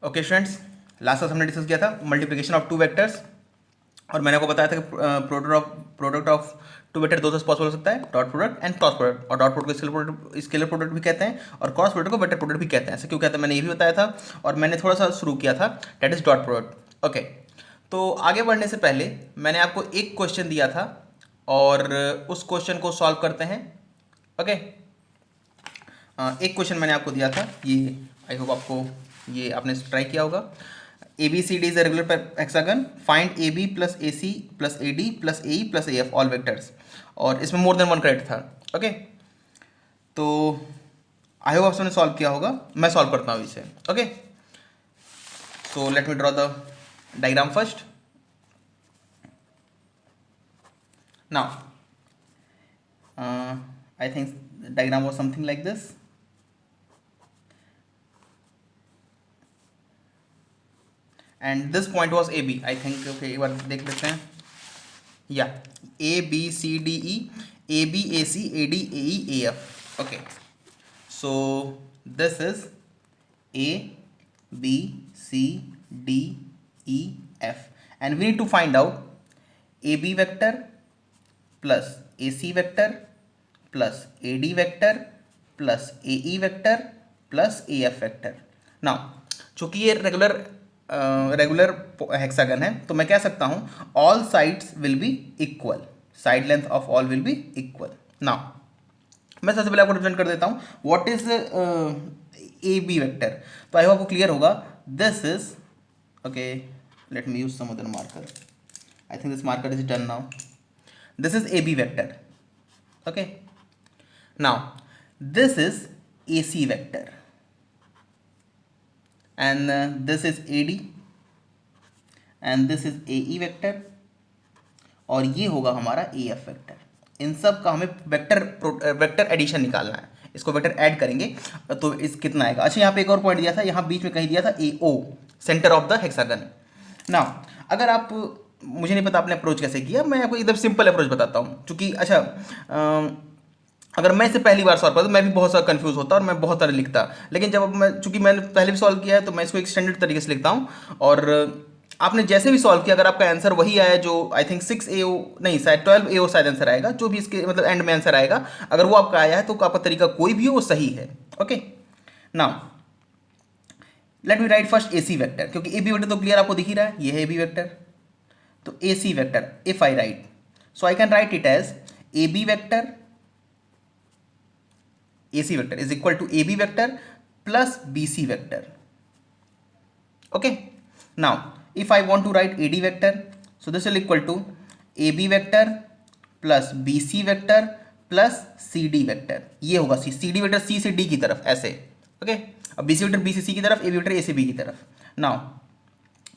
Okay students, last class हमने discuss किया था मल्टीप्लिकेशन ऑफ टू वेक्टर्स और मैंने आपको बताया था कि प्रोडक्ट ऑफ टू वेक्टर दो से पॉसिबल हो सकता है, dot product and cross product. और डॉट प्रोडक्ट को स्केलर प्रोडक्ट भी कहते हैं और क्रॉस प्रोडक्ट को वेक्टर प्रोडक्ट भी कहते हैं। ऐसा क्यों कहते हैं मैंने ये भी बताया था और मैंने थोड़ा सा शुरू किया था, that is dot product. Okay, तो आगे बढ़ने से पहले मैंने आपको एक क्वेश्चन दिया था और उस क्वेश्चन को सॉल्व करते हैं। ओके, एक क्वेश्चन मैंने आपको दिया था, ये आई होप आपको ये आपने ट्राई किया होगा। A B C D is a regular hexagon, find A B plus A C plus A D plus A E plus A F all vectors, और इसमें मोर देन वन करेक्ट था। Okay, तो I hope आपने solve किया होगा, मैं solve करता हूँ इसे। Okay, so let me draw the diagram first. Now I think diagram was something like this. And this point was A B, I think. Okay, एक बार देख लेते हैं। या A B C D E, A B A C A D A E A F. Okay, so this is A B C D E F and we need to find out A B vector plus A C vector plus A D vector plus A E vector plus A F vector. Now चूंकि ये regular hexagon है तो मैं कह सकता हूं all sides will be equal, side length of all will be equal. Now मैं सबसे पहले आपको रिप्रेजेंट कर देता हूं what is A B vector. तो आई होप आपको क्लियर होगा। This is okay, let me use some other marker. I think this marker is done now. This is A B vector. Okay, now this is A C vector and this is AD and this is AE vector और ये होगा हमारा AF vector. इन सब का हमें vector addition निकालना है, इसको वेक्टर ऐड करेंगे तो इस कितना आएगा। अच्छा, यहाँ पे एक और पॉइंट दिया था, यहाँ बीच में कहीं दिया था AO, centre of the hexagon. Now अगर आप, मुझे नहीं पता आपने अप्रोच कैसे किया, मैं आपको एकदम सिंपल अप्रोच बताता हूँ। चूँकि अच्छा अगर मैं इसे पहली बार सॉल्व करता तो मैं भी बहुत सारा कंफ्यूज होता और मैं बहुत सारे लिखता, लेकिन जब मैं, चूंकि मैंने पहले भी सॉल्व किया है तो मैं इसको एक स्टैंडर्ड तरीके से लिखता हूँ। और आपने जैसे भी सॉल्व किया, अगर आपका आंसर वही आया जो आई थिंक 6AO नहीं शायद 12AO शायद आंसर आएगा, जो भी इसके मतलब एंड में आंसर आएगा, अगर वो आपका आया है तो आपका तरीका कोई भी हो वो सही है। Okay, now let me write first A C vector, क्योंकि ए बी वेक्टर तो क्लियर आपको दिख ही रहा है, ये है ए बी वेक्टर। तो A C vector if I write, so I can write it as A B vector AC vector is equal to AB vector plus BC vector. Okay, now if I want to write AD vector, so this will equal to AB vector plus BC vector plus CD vector। ये होगा CD vector C से D की तरफ ऐसे। Okay, अब BC vector B से C की तरफ, AB vector A से B की तरफ। नाउ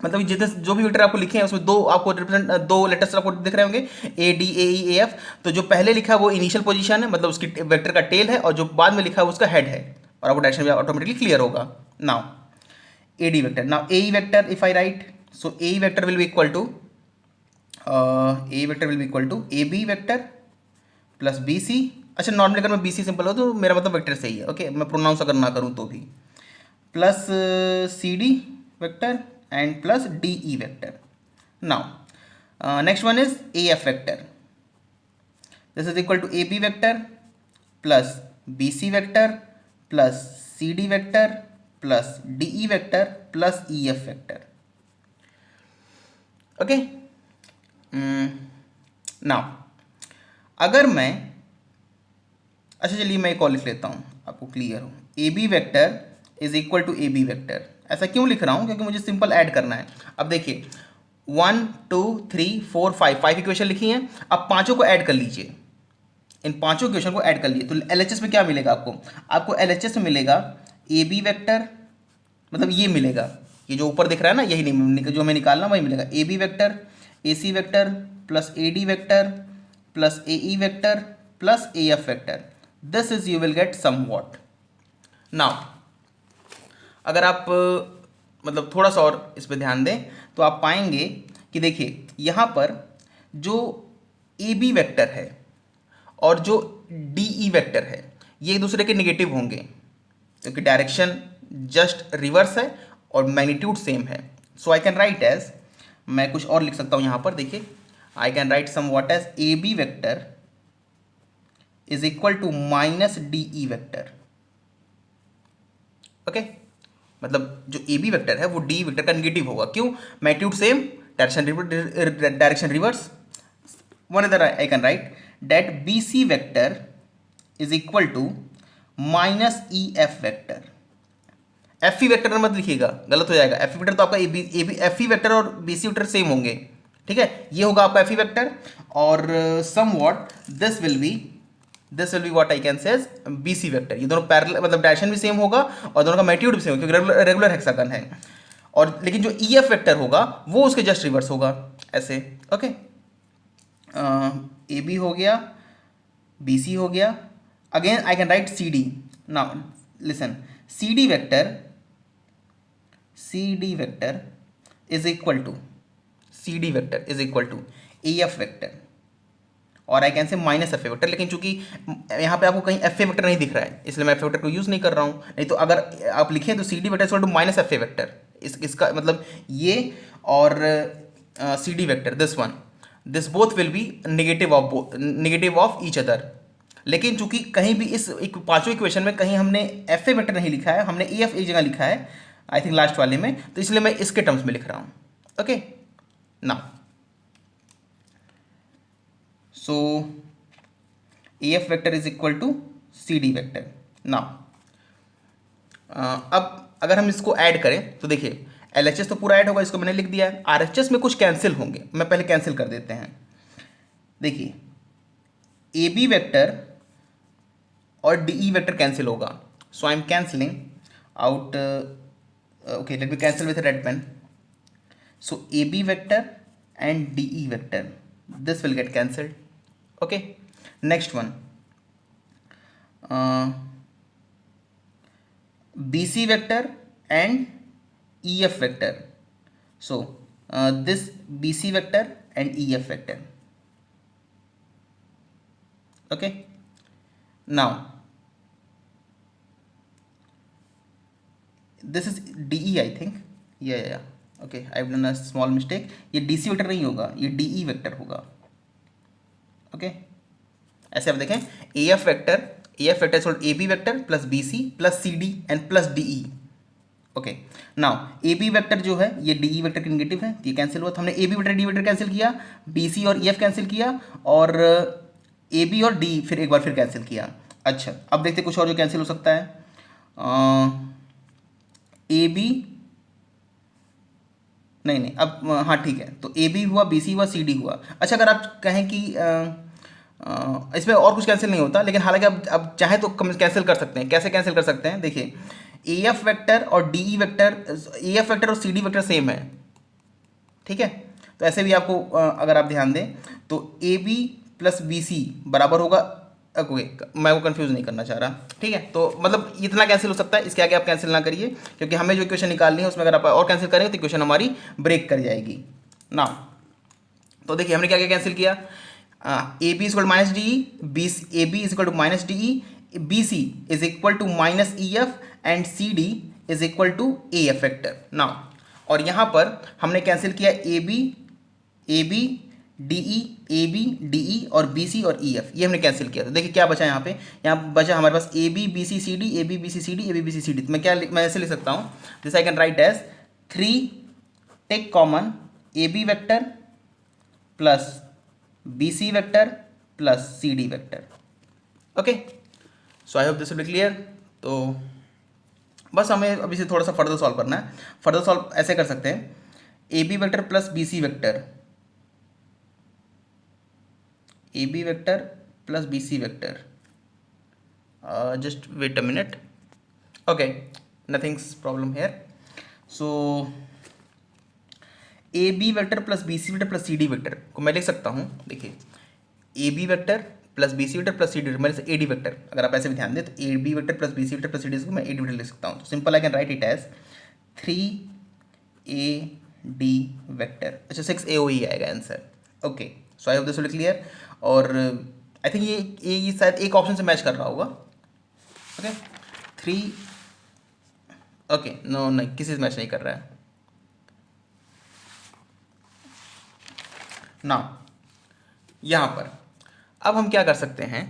मतलब जितने जो भी वेक्टर आपको लिखे हैं उसमें दो आपको रिप्रेजेंट, दो लेटर्स आपको दिख रहे होंगे, ए D A E A F. तो जो पहले लिखा है वो इनिशियल पोजीशन है, मतलब उसकी वेक्टर का टेल है, और जो बाद में लिखा है उसका हेड है, और आपको डायरेक्शन भी ऑटोमेटिकली क्लियर होगा। Now A D vector, now A E vector if I write, so A E vector will be equal to A B vector plus B C. अच्छा, नॉर्मली अगर मैं बी सी सिंपल हो तो मेरा मतलब vector सही है। ओके, मैं प्रोनाउंस अगर ना करूँ तो भी, plus C D vector and plus DE vector. Now next one is AF vector. This is equal to AB vector plus BC vector plus CD vector plus DE vector plus EF vector. Okay, now अगर मैं, अच्छा चलिए मैं एक और लिख लेता हूँ आपको क्लियर हो। AB vector is equal to AB vector। ऐसा क्यों लिख रहा हूं, क्योंकि मुझे सिंपल ऐड करना है। अब देखिए 1 2 3 4 5 इक्वेशन लिखी हैं, अब पांचों को ऐड कर लीजिए, इन पांचों इक्वेशन को ऐड कर लीजिए। तो एलएचएस में क्या मिलेगा आपको एलएचएस में मिलेगा ए बी वेक्टर, मतलब ये मिलेगा, ये जो ऊपर दिख रहा है ना, यही नहीं जो मैं निकालना वही मिलेगा। A B vector, A C vector plus A D vector plus A E vector plus A F vector. This is you will get somewhat. Now अगर आप मतलब थोड़ा सा और इस पर ध्यान दें तो आप पाएंगे कि देखिए यहाँ पर जो ए बी वेक्टर है और जो डी ई वेक्टर है ये एक दूसरे के निगेटिव होंगे, क्योंकि डायरेक्शन जस्ट रिवर्स है और मैग्नीट्यूड सेम है, so I can write as, मैं कुछ और लिख सकता हूँ यहाँ पर, देखिए I can write somewhat as A B vector is equal to minus D E vector. Okay, मतलब जो ए बी वेक्टर है वो डी वेक्टर का निगेटिव होगा, क्यों? Magnitude same, direction reverse. One other I can write that B C vector is equal to minus E F vector. F E vector मत लिखिएगा, गलत हो जाएगा। एफ ई वेक्टर तो आपका A B F E vector और B C vector same होंगे, ठीक है, ये होगा आपका एफ ई वेक्टर। और somewhat this will be what I can say B C vector. ये दोनों पैरेलल, मतलब डायरेक्शन भी सेम होगा और दोनों का मैग्नीट्यूड भी सेम होगा, क्योंकि रेगुलर हेक्सागन है। और लेकिन जो ई एफ वेक्टर होगा वो उसके जस्ट रिवर्स होगा, ऐसे। ओके, ए बी हो गया, बी सी हो गया। Again I can write C D. Now listen, C D vector is equal to A F vector, और I can say minus F A vector. लेकिन चूंकि यहाँ पे आपको कहीं एफ ए वेक्टर नहीं दिख रहा है, इसलिए मैं एफ ए वेक्टर को यूज़ नहीं कर रहा हूँ। नहीं तो अगर आप लिखें तो C D vector equal to minus F A vector, इसका मतलब ये और C D vector this both will be negative of each other. लेकिन चूंकि कहीं भी इस पांचों इक्वेशन में कहीं हमने एफ ए वेक्टर नहीं लिखा है, हमने ए एफ एक जगह लिखा है, आई थिंक लास्ट वाले में, तो इसलिए मैं इसके टर्म्स में लिख रहा हूँ। Okay, now so A F vector is equal to C D vector. Now अब अगर हम इसको ऐड करें तो देखिए एल एच एस तो पूरा ऐड होगा, इसको मैंने लिख दिया है। आर एच एस में कुछ कैंसिल होंगे, मैं पहले कैंसिल कर देते हैं। देखिए ए बी वेक्टर और डी ई वेक्टर कैंसिल होगा, so I am cancelling out. Okay, let me cancel with red pen. So A B vector and D E vector, this will get cancelled. Okay, next one, BC vector and EF vector. So this BC vector and EF vector. Okay, now this is DE, I think. Yeah. Okay, I have done a small mistake. ये D C vector नहीं होगा, ये D E vector होगा। Okay, ऐसे आप देखें, A F vector सोल्ड A B vector plus B C plus C D and plus D E. Okay, now A B vector जो है ये डी ई वेक्टर के नेगेटिव है, ये कैंसिल हुआ। तो हमने A B vector D vector cancel किया, बी सी और ई एफ कैंसिल किया, और ए बी और डी फिर एक बार फिर कैंसिल किया। अच्छा, अब देखते कुछ और जो कैंसिल हो सकता है। ए बी नहीं, अब हाँ ठीक है, तो ए बी हुआ, बी सी हुआ, सी डी हुआ। अच्छा, अगर आप कहें कि इसमें और कुछ कैंसिल नहीं होता, लेकिन हालांकि अब चाहे तो कैंसिल कर सकते हैं। कैसे कैंसिल कर सकते हैं? देखिए ए एफ वेक्टर और डी ई वेक्टर, ए एफ वेक्टर और सी डी वेक्टर सेम है, ठीक है। तो ऐसे भी आपको अगर आप ध्यान दें तो A B plus B C बराबर होगा, ओके, मैं वो कंफ्यूज नहीं करना चाह रहा, ठीक है। तो मतलब इतना कैंसिल हो सकता है, इसके आगे आप कैंसिल ना करिए, क्योंकि हमें जो इक्वेशन निकालनी है उसमें अगर आप और कैंसिल करेंगे तो इक्वेशन हमारी ब्रेक कर जाएगी ना। तो देखिए हमने क्या क्या कैंसिल किया, A B is equal to minus D E, A B is equal to minus D E, B C is equal to minus E F and C D is equal to A F vector now. और यहाँ पर हमने cancel किया A B D E, A B D E और B सी और E F, ये हमने cancel किया। तो देखिए क्या बचा यहाँ पे, यहाँ बचा हमारे पास A B B C C D, A B B C C D, A B B C C D. तो मैं ऐसे लिख सकता हूँ, this I can write as 3 take common A B vector plus B C vector plus C D vector. Okay, so I hope this will be clear. तो बस हमें अभी से थोड़ा सा फर्दर सॉल्व करना है। फर्दर सॉल्व ऐसे कर सकते हैं, A B vector plus B C vector, A B vector plus B C vector, just wait a minute, okay, nothing's problem here. So A B vector plus B C vector plus C D vector को मैं लिख सकता हूँ, देखिए A B vector plus B C vector plus C D vector, मेरे से ए D vector, अगर आप ऐसे भी ध्यान दें तो A B vector plus B C vector plus C D को मैं ए डी वेक्टर लिख सकता हूँ। तो simple I can write it as 3 A D vector. अच्छा, 6 ए ओ ई आएगा answer. Okay, so I hope this will be clear. और I think ये शायद एक ऑप्शन से मैच कर रहा होगा। ओके, 3 ओके नो, नहीं किसी से मैच नहीं कर रहा है ना। यहाँ पर अब हम क्या कर सकते हैं,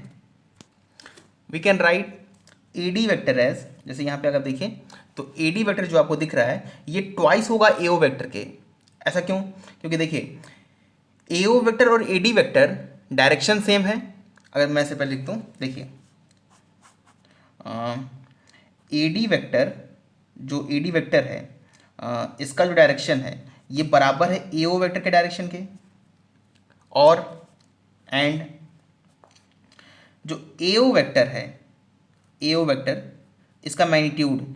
we can write A D vector as, जैसे यहाँ पे अगर देखें तो ए डी वेक्टर जो आपको दिख रहा है ये ट्वाइस होगा ए ओ वेक्टर के। ऐसा क्यों? क्योंकि देखिए ए ओ वेक्टर और ए डी वेक्टर डायरेक्शन सेम है। अगर मैं इसे पहले लिखता हूँ, देखिए ए डी वेक्टर, जो ए डी वेक्टर है इसका जो डायरेक्शन है ये बराबर है ए ओ वेक्टर के डायरेक्शन के। और एंड जो ए ओ वेक्टर है, ए ओ वेक्टर इसका मैग्नीट्यूड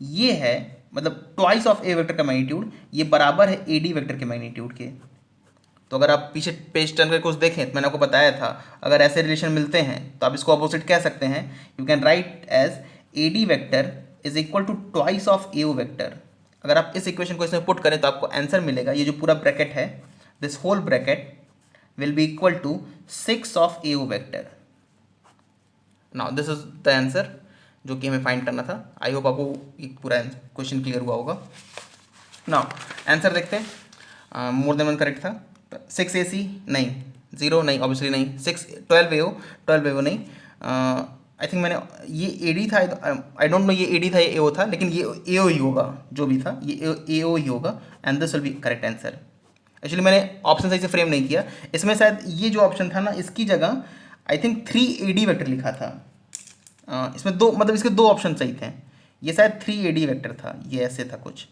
ये है, मतलब ट्वाइस ऑफ ए वेक्टर का मैग्नीट्यूड ये बराबर है ए डी वेक्टर के मैग्नीट्यूड के। तो अगर आप पीछे पेज टर्न करके कुछ देखें तो मैंने आपको बताया था, अगर ऐसे रिलेशन मिलते हैं तो आप इसको अपोजिट कह सकते हैं। You can write as A D vector is equal to twice of A O vector. अगर आप इस इक्वेशन को इसमें पुट करें तो आपको आंसर मिलेगा, ये जो पूरा ब्रैकेट है, this whole bracket will be equal to 6 of A O vector. Now this is the answer जो कि हमें फाइंड करना था। आई होप आपको एक पूरा क्वेश्चन क्लियर हुआ होगा। नाउ आंसर देखते हैं। मोर देन वन करेक्ट था। 6 ए सी नहीं, 0 नहीं, ऑब्वियसली नहीं। 6 12 ए ओ नहीं। आई थिंक मैंने ये ए डी था, आई डोंट नो ये ए डी था या ए ओ था, लेकिन ये ए ओ ही होगा, जो भी था ये ए ओ ही होगा and this will B correct answer. Actually मैंने ऑप्शन सही से फ्रेम नहीं किया, इसमें शायद ये जो ऑप्शन था ना इसकी जगह I think 3 A D vector लिखा था। इसमें दो, मतलब इसके दो ऑप्शन सही थे, ये शायद 3 ए डी वेक्टर था, ये ऐसे था कुछ।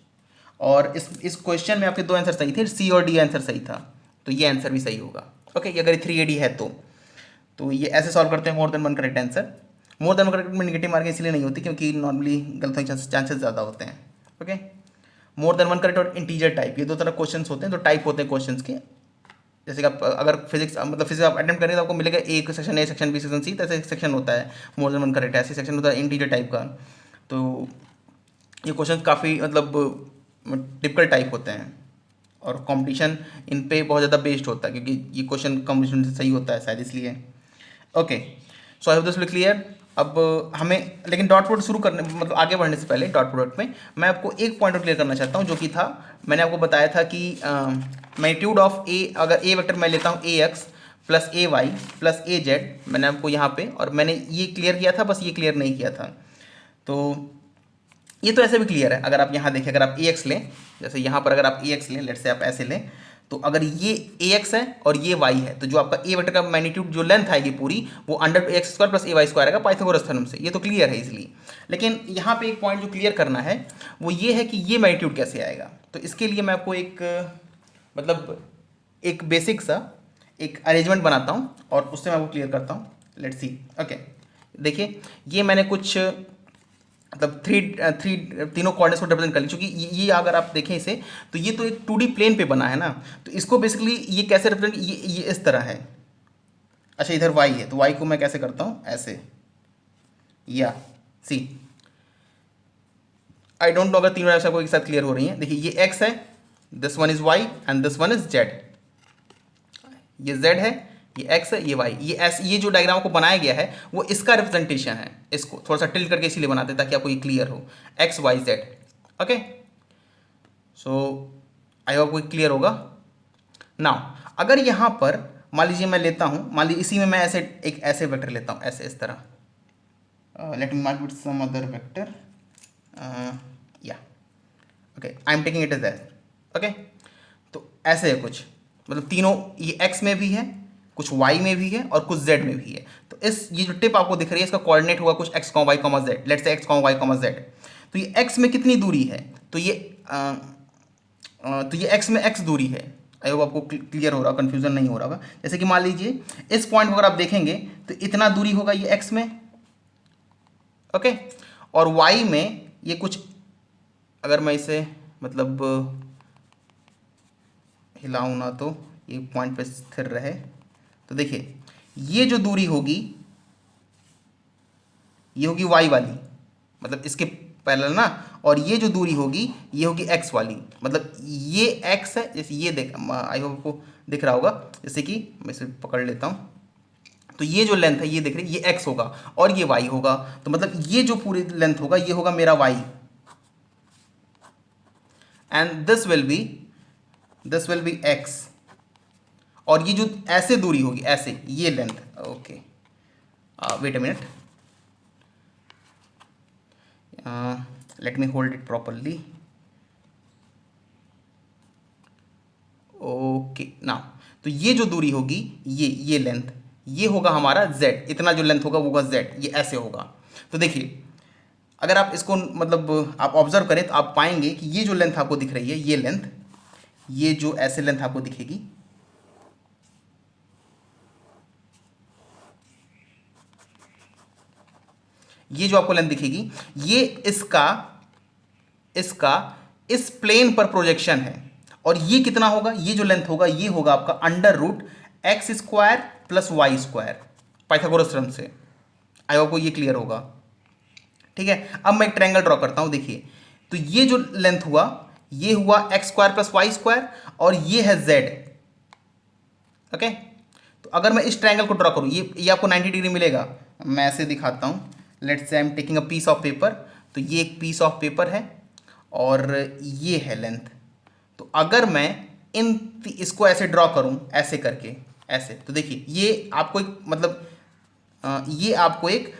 और इस क्वेश्चन में आपके दो आंसर सही थे, सी और डी आंसर सही था, तो ये आंसर भी सही होगा। ओके, अगर ये 3 ए डी है तो ये ऐसे सॉल्व करते हैं मोर देन वन करेक्ट आंसर। मोर देन वन करेक्ट में नेगेटिव मार्किंग इसलिए नहीं होती क्योंकि नॉर्मली गलत होने के चांसेस ज़्यादा होते हैं। ओके, मोर देन वन करेक्ट और इंटीजर टाइप, ये दो तरह क्वेश्चन होते हैं, तो टाइप होते हैं क्वेश्चन के। जैसे कि आप अगर फिजिक्स आप अटेम्प्ट करें तो आपको मिलेगा एक section A, section B, section C, तो ऐसे एक सेक्शन होता है मोर देन वन करेक्ट, ऐसे सेक्शन होता है इंटीजर टाइप का। तो ये क्वेश्चन काफ़ी मतलब डिफिकल्ट टाइप होते हैं और कंपटीशन इन पे बहुत ज़्यादा बेस्ड होता है क्योंकि ये क्वेश्चन कंपटीशन से सही होता है शायद, इसलिए। Okay, so I hope this will clear. अब हमें लेकिन डॉट प्रोडक्ट शुरू करने, मतलब आगे बढ़ने से पहले डॉट प्रोडक्ट में मैं आपको एक पॉइंट क्लियर करना चाहता हूँ, जो कि था, मैंने आपको बताया था कि मैग्नीट्यूड ऑफ ए, अगर ए वेक्टर मैं लेता हूँ ए x plus A Y plus A Z, मैंने आपको यहाँ पे, और मैंने ये क्लियर किया था, बस ये क्लियर नहीं किया था। तो ये तो ऐसे भी क्लियर है, अगर आप यहाँ देखें, अगर आप ए एक्स लें, जैसे यहाँ पर अगर आप ए एक्स लें, लेट से आप ऐसे लें, तो अगर ये ए एक्स है और ये वाई है, तो जो आपका ए वेक्टर का मैग्नीट्यूड जो लेंथ आएगी पूरी, वो अंडर ए एक्स स्क्वायर प्लस ए वाई स्क्वायर आएगा पाइथागोरस थ्योरम से। ये तो क्लियर है इसलिए। लेकिन यहाँ पे एक पॉइंट जो क्लियर करना है वो ये है कि ये मैग्नीट्यूड कैसे आएगा। तो इसके लिए मैं आपको एक मतलब एक बेसिक सा एक अरेंजमेंट बनाता हूँ और उससे मैं आपको क्लियर करता हूँ। Let's see. ओके, देखिए ये मैंने कुछ मतलब तीनों कोऑर्डिनेट्स को रिप्रेजेंट कर ली, क्योंकि ये अगर आप देखें इसे तो ये तो एक 2D प्लेन पे बना है ना, तो इसको बेसिकली ये कैसे रिप्रेजेंट, ये इस तरह है। अच्छा, इधर y है, तो y को मैं कैसे करता हूँ, ऐसे, या सी, आई डोंट नो अगर तीनों ऐसा कोई एक साथ क्लियर हो रही है। देखिए ये x है, this one is y and this one is z, ये z है, ये x है, ये y, ये जो डायग्राम को बनाया गया है वो इसका रिप्रेजेंटेशन है। इसको थोड़ा सा टिल्ट करके इसीलिए बनाते हैं ताकि आपको ये क्लियर हो, x y z। Okay, so I hope कोई क्लियर होगा। नाउ अगर यहाँ पर मान लीजिए मैं लेता हूँ, मान लीजिए इसी में मैं ऐसे एक ऐसे वेक्टर लेता हूँ, ऐसे इस तरह, let me mark with some other vector, या okay, I am taking it as that. Okay, तो ऐसे है कुछ, मतलब तीनों, ये x में भी है, कुछ y में भी है और कुछ z में भी है। तो ये जो टिप आपको दिख रही है इसका कोऑर्डिनेट होगा कुछ x, y, z, let's say x, y, z। तो ये x में कितनी दूरी है, तो ये x में x दूरी है। आई होप आपको क्लियर हो रहा, कंफ्यूजन नहीं हो रहा होगा। जैसे कि मान लीजिए इस पॉइंट पर अगर आप देखेंगे तो इतना दूरी होगा ये x में, ओके, और y में ये कुछ, अगर मैं इसे मतलब हिलाऊं ना तो ये पॉइंट पे स्थिर रहे, तो देखिए ये जो दूरी होगी ये होगी y वाली, मतलब इसके पैरेलल ना, और ये जो दूरी होगी ये होगी x वाली, मतलब ये x है। जैसे ये देख, आई होप आपको दिख रहा होगा, जैसे कि मैं इसे पकड़ लेता हूँ, तो ये जो लेंथ है ये देख रही है, ये x होगा और ये y होगा, तो मतलब ये जो पूरी लेंथ होगा ये होगा मेरा y, and this will be X, और ये जो ऐसे दूरी होगी, ऐसे ये length, okay wait a minute, let me hold it properly, okay ना। तो ये जो दूरी होगी, ये लेंथ, ये होगा हमारा z, इतना जो लेंथ होगा वो होगा z, ये ऐसे होगा। तो देखिए अगर आप इसको मतलब आप ऑब्जर्व करें तो आप पाएंगे कि ये जो लेंथ आपको दिख रही है, ये लेंथ, ये जो ऐसे लेंथ आपको दिखेगी, ये जो आपको लेंथ दिखेगी, ये इसका इसका इस प्लेन पर प्रोजेक्शन है। और ये कितना होगा, ये जो लेंथ होगा ये होगा आपका under root x square plus Y square, Pythagoras theorem से। आई होप को ये क्लियर होगा। ठीक है, अब मैं एक ट्रायंगल ड्रॉ करता हूं, देखिए तो ये जो लेंथ हुआ, ये हुआ X square plus Y square, और ये है जेड। ओके, तो अगर मैं इस ट्रायंगल को ड्रॉ करूं, ये आपको 90 डिग्री मिलेगा। मैं ऐसे दिखाता हूं, let's say I am taking a piece of paper, तो ये एक पीस ऑफ पेपर है और ये है लेंथ। तो अगर मैं इसको ऐसे ड्रॉ करूं, ऐसे करके, ऐसे, तो देखिए ये आपको एक मतलब ये आपको एक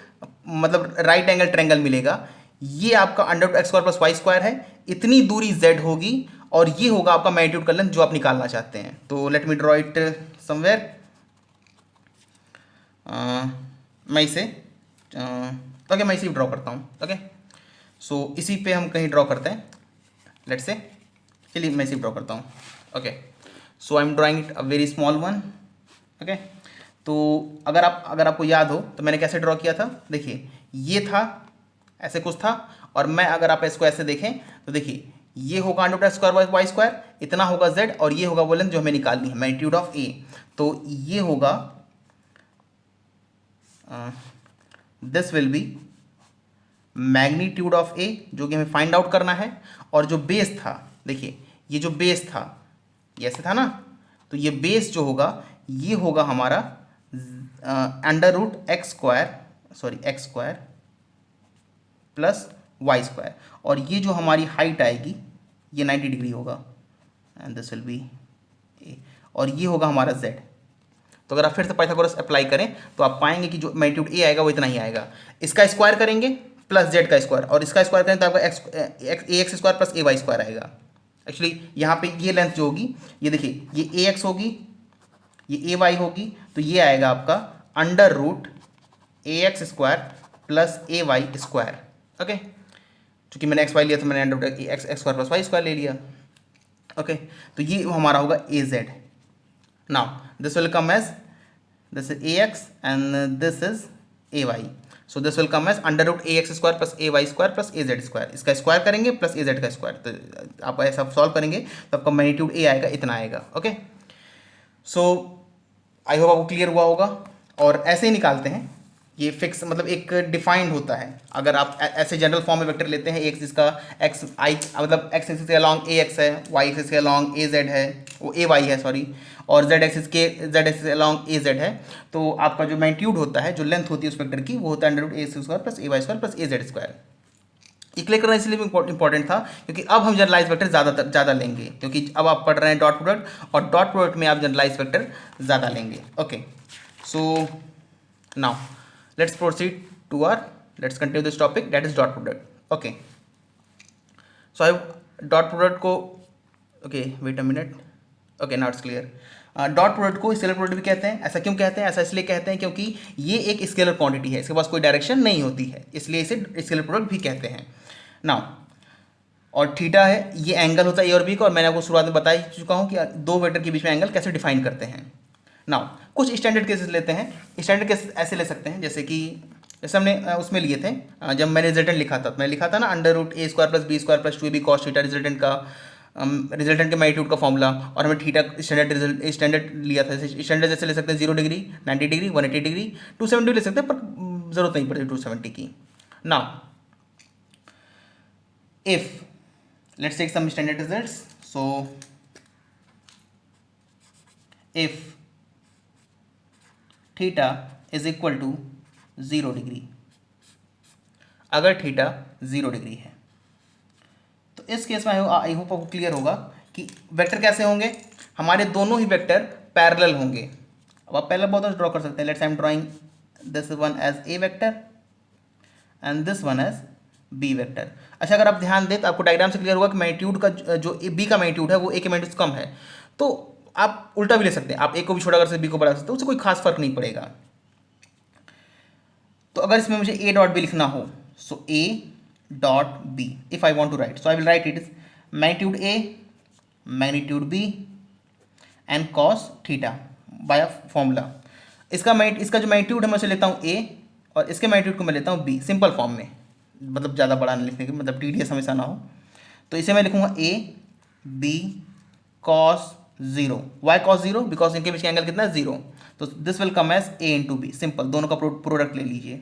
मतलब राइट एंगल ट्रायंगल मिलेगा। ये आपका under root x square plus Y square है, इतनी दूरी z होगी, और ये होगा आपका मैग्नीट्यूड का लेंथ जो आप निकालना चाहते हैं। तो late me draw it somewhere, मैं इसे ओके मैं इसे ड्रॉ करता हूँ। ओके, सो इसी पे हम कहीं ड्रॉ करते हैं, लेट्स से, चलिए मैं इसे ड्रॉ करता हूँ। Okay, so I am drawing it a very small one. Okay, तो अगर आपको याद हो तो मैंने कैसे ड्रॉ किया था, देखिए ये था, ऐसे कुछ था, और मैं अगर आप इसको ऐसे देखें तो देखिए ये होगा under root square Y square, इतना होगा z, और ये होगा वो लेंथ जो हमें निकालनी है, मैग्नीट्यूड ऑफ a। तो ये होगा this will B magnitude of a, जो कि हमें फाइंड आउट करना है। और जो बेस था, देखिए ये जो बेस था ये ऐसे था ना, तो ये बेस जो होगा ये होगा हमारा under root x square plus Y square, और ये जो हमारी हाइट आएगी ये 90 डिग्री होगा, एंड दिस विल बी ए, और ये होगा हमारा z। तो अगर आप फिर से पाइथागोरस अप्लाई करें तो आप पाएंगे कि जो मैग्नीट्यूड ए आएगा वो इतना ही आएगा। इसका स्क्वायर करेंगे प्लस जेड का स्क्वायर, और इसका स्क्वायर करें तो आपका एक्स स्क्वायर प्लस ए वाई स्क्वायर आएगा। एक्चुअली यहाँ पे ये लेंथ जो होगी, ये देखिए ये ए एक्स होगी, ये ए वाई होगी, तो ये आएगा आपका under root a x square plus A y square. Okay, चूंकि मैंने एक्स वाई लिया तो मैंने under root x square plus Y square ले लिया। ओके, तो ये हमारा होगा a z. Now this will come as, this is ax and this is ay, so this will come as under root ax square plus ay square plus az square, इसका square करेंगे plus az का square, तो आप ऐसा solve करेंगे तो आपका magnitude a आएगा, इतना आएगा। ओके, सो आई होप आपको क्लियर हुआ होगा। और ऐसे ही निकालते हैं, ये फिक्स मतलब एक डिफाइंड होता है। अगर आप ऐसे जनरल फॉर्म में वेक्टर लेते हैं, एक जिसका एक्स आई मतलब एक्स एक्सिस के अलॉन्ग ए एक्स है, वाई एक्सिस के अलॉन्ग ए जेड है, वो ए वाई है सॉरी, और जेड एक्सिस के अलॉन्ग ए जेड है, तो आपका जो मैग्नीट्यूड होता है, जो लेंथ होती है उस वेक्टर की, वो होता है under root A square plus A y square plus A Z square. ये क्लियर करना इसलिए इंपॉर्टेंट था क्योंकि अब हम जनरलाइज वेक्टर ज़्यादा लेंगे, क्योंकि अब आप पढ़ रहे हैं डॉट प्रोडक्ट, और डॉट प्रोडक्ट में आप जनरलाइज वेक्टर ज़्यादा लेंगे। Okay, so now let's proceed to our, let's continue this topic, that is dot product. Okay, so I dot product को, okay wait a minute, okay now it's clear। Dot product को scalar product भी कहते हैं। ऐसा क्यों कहते हैं, ऐसा इसलिए कहते हैं क्योंकि ये एक स्केलर क्वांटिटी है, इसके पास कोई डायरेक्शन नहीं होती है, इसलिए इसे स्केलर प्रोडक्ट भी कहते हैं। नाउ और थीटा है, ये एंगल होता है ए और बी का, और मैंने आपको शुरुआत में बता ही चुका हूँ कि दो वेक्टर के बीच में एंगल कैसे डिफाइन करते हैं। नाउ कुछ स्टैंडर्ड केसेस लेते हैं। स्टैंडर्ड केसेस ऐसे ले सकते हैं, जैसे हमने उसमें लिए थे, जब मैंने रिजल्टेंट लिखा था, मैंने लिखा था ना under root A square plus B square plus 2ab cos theta, resultant के मैग्नीट्यूड का फॉर्मूला, और हमें थीटा स्टैंडर्ड लिया था। स्टैंडर्ड जैसे ले सकते हैं 0 डिग्री, 90 डिग्री, 180 डिग्री, 270 ले सकते हैं, पर ज़रूरत नहीं पड़ेगी 270 की। Now if let's take some standard results, so if theta is equal to 0 degree, अगर थीटा 0 डिग्री है तो इस केस में आई होप आपको क्लियर होगा कि वेक्टर कैसे होंगे, हमारे दोनों ही वेक्टर पैरेलल होंगे। अब आप पैरेलल बहुत ड्रॉ कर सकते हैं। Let's I am drawing this one as a vector and this one as b vector. अच्छा, अगर आप ध्यान दें तो आपको डायग्राम से क्लियर होगा कि मैग्नीट्यूड का जो बी का मैग्नीट्यूड है वो ए के मैग्नीट्यूड से कम है। तो आप उल्टा भी ले सकते हैं, आप ए को भी छोटा कर सकते हैं, बी को बड़ा कर सकते हैं, उससे कोई खास फर्क नहीं पड़ेगा। तो अगर इसमें मुझे ए डॉट बी लिखना हो, so A dot B, if I want to write, so I will write it is magnitude A magnitude B and cos theta by formula. इसका जो मैग्नीट्यूड है मैं उसे लेता हूँ ए और इसके मैग्नीट्यूड को मैं लेता हूँ बी, सिंपल फॉर्म में, मतलब ज़्यादा बड़ा नहीं लिखने की, मतलब टीडीएस हमेशा ना हो। तो इसे मैं लिखूँगा a b cos zero, y cos zero, because इनके बीच का एंगल कितना है, जीरो। तो this will come as a into b, simple, दोनों का प्रोडक्ट ले लीजिए।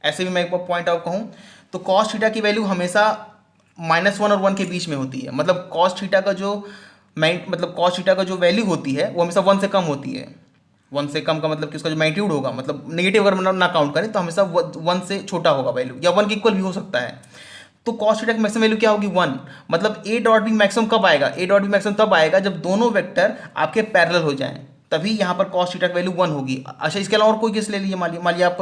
ऐसे भी मैं एक पॉइंट आउट कहूँ तो कॉस थीटा की वैल्यू हमेशा -1 और 1 के बीच में होती है। मतलब कॉस थीटा का जो कॉस थीटा का जो वैल्यू होती है वो हमेशा 1 से कम होती है। 1 से कम का मतलब कि उसका जो मैग्नीट्यूड होगा, मतलब नेगेटिव अगर ना काउंट करें तो हमेशा 1 से छोटा होगा वैल्यू, या 1 के इक्वल भी हो सकता है। तो कॉस थीटा की मैक्सिमम वैल्यू क्या होगी, 1। मतलब ए डॉट बी मैक्सिमम कब आएगा, ए डॉट बी मैक्सिमम तब आएगा जब दोनों वेक्टर आपके पैरेलल हो जाएं, तभी यहाँ पर कॉस थीटा की वैल्यू 1 होगी। अच्छा, इसके अलावा और कोई केस ले लीजिए, मान लीजिए आप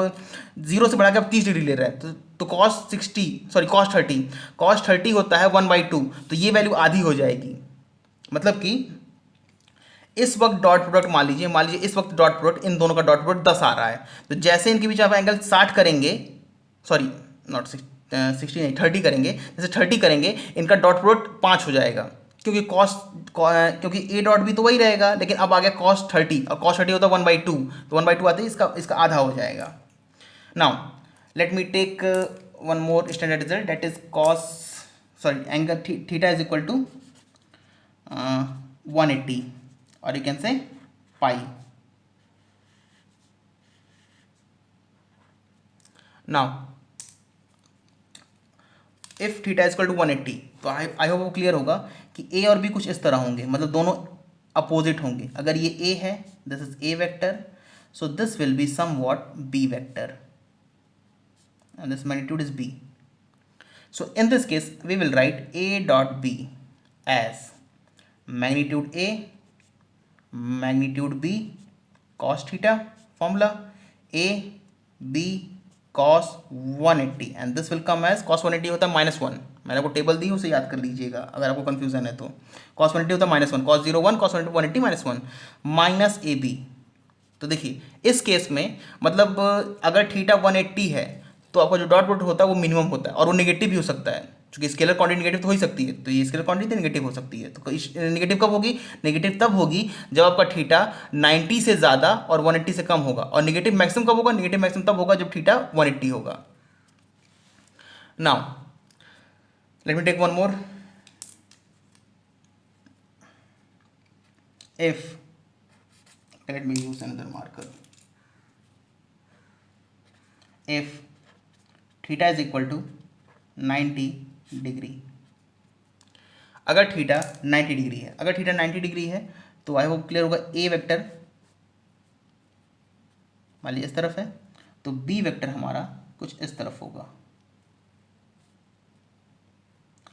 0 से बढ़ा के आप 30 डिग्री ले रहे हैं, तो कॉस 30 होता है 1/2, तो ये वैल्यू आधी हो जाएगी। मतलब कि इस वक्त डॉट प्रोडक्ट मान लीजिए इस वक्त डॉट प्रोडक्ट, इन दोनों का डॉट प्रोडक्ट 10 आ रहा है, तो जैसे इनके बीच आप एंगल 60 करेंगे, सॉरी नॉट 60 नहीं 30 करेंगे, जैसे 30 करेंगे इनका डॉट प्रोडक्ट 5 हो जाएगा, क्योंकि ए डॉट भी तो वही रहेगा, लेकिन अब आ गया cos 30, और cos 30 होता है 1/2, तो 1/2 आते ही इसका आधा हो जाएगा। Now let me take one more standard result, that is angle theta is equal to 180, or you can say pi. Now if theta is equal to 180, तो आई होप वो क्लियर होगा कि ए और बी कुछ इस तरह होंगे, मतलब दोनों अपोजिट होंगे। अगर ये ए है, this is a vector, so this will be somewhat b vector and this magnitude is b. So in this case we will write a dot b as magnitude a magnitude b cos theta, formula a b cos 180 and this will come as cos 180 होता है -1, मैंने आपको table दी उसे याद कर लीजिएगा अगर आपको कंफ्यूजन है तो। cos 180 होता है -1, cos 0 1, cos 180 -1 minus A B. तो देखिए इस केस में मतलब अगर थीटा 180 है तो आपका जो डॉट प्रोडक्ट होता है वो मिनिमम होता है, और वो नेगेटिव भी हो सकता है, क्योंकि स्केलर क्वांटिटी नेगेटिव तो हो ही सकती है, तो ये स्केलर क्वांटिटी नेगेटिव हो सकती है। तो नेगेटिव कब होगी, नेगेटिव तब होगी जब आपका थीटा 90 से ज़्यादा और 180 से कम होगा, और नेगेटिव मैक्सिमम कब होगा, नेगेटिव मैक्सिमम तब होगा जब थीटा 180 होगा। Now let me take one more, if let me use another marker, if theta is equal to 90 degree, अगर थीटा 90 डिग्री है, अगर थीटा 90 डिग्री है तो आई होप क्लियर होगा, ए वेक्टर मान लीजिए इस तरफ है, तो बी वेक्टर हमारा कुछ इस तरफ होगा।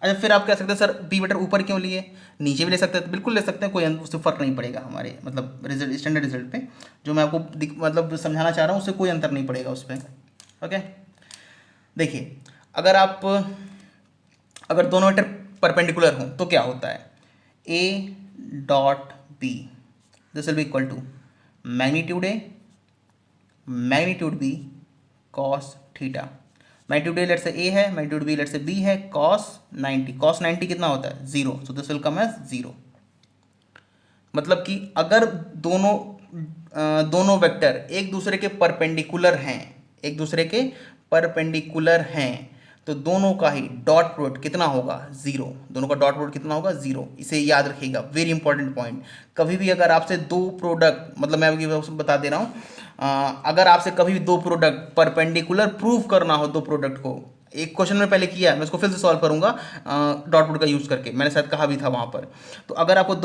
अच्छा, फिर आप कह सकते हैं सर बी वेक्टर ऊपर क्यों लिए, नीचे भी ले सकते हैं, तो बिल्कुल ले सकते हैं, कोई उससे फर्क नहीं पड़ेगा हमारे मतलब रिजल्ट, स्टैंडर्ड रिजल्ट पे जो मैं आपको मतलब समझाना चाह रहा हूँ उससे कोई अंतर नहीं पड़ेगा उस पर। ओके, देखिए अगर दोनों वेक्टर परपेंडिकुलर हों तो क्या होता है, a dot B this will be equal to magnitude A magnitude b cos theta. Magnitude a let say a है, magnitude b let say b है, कॉस 90 कितना होता है 0, so this will come as 0। मतलब कि अगर दोनों वेक्टर एक दूसरे के परपेंडिकुलर हैं तो दोनों का ही डॉट प्रोडक्ट कितना होगा, 0। दोनों का डॉट प्रोडक्ट कितना होगा, 0। इसे याद रखिएगा, वेरी इंपॉर्टेंट पॉइंट। कभी भी अगर आपसे दो प्रोडक्ट, मतलब मैं अभी बता दे रहा हूँ, अगर आपसे कभी भी दो प्रोडक्ट परपेंडिकुलर प्रूव करना हो, दो प्रोडक्ट को, एक क्वेश्चन में पहले किया है, मैं इसको फिर से सॉल्व करूंगा डॉट प्रोडक्ट का यूज करके, मैंने शायद कहा भी था वहाँ पर। तो अगर आपको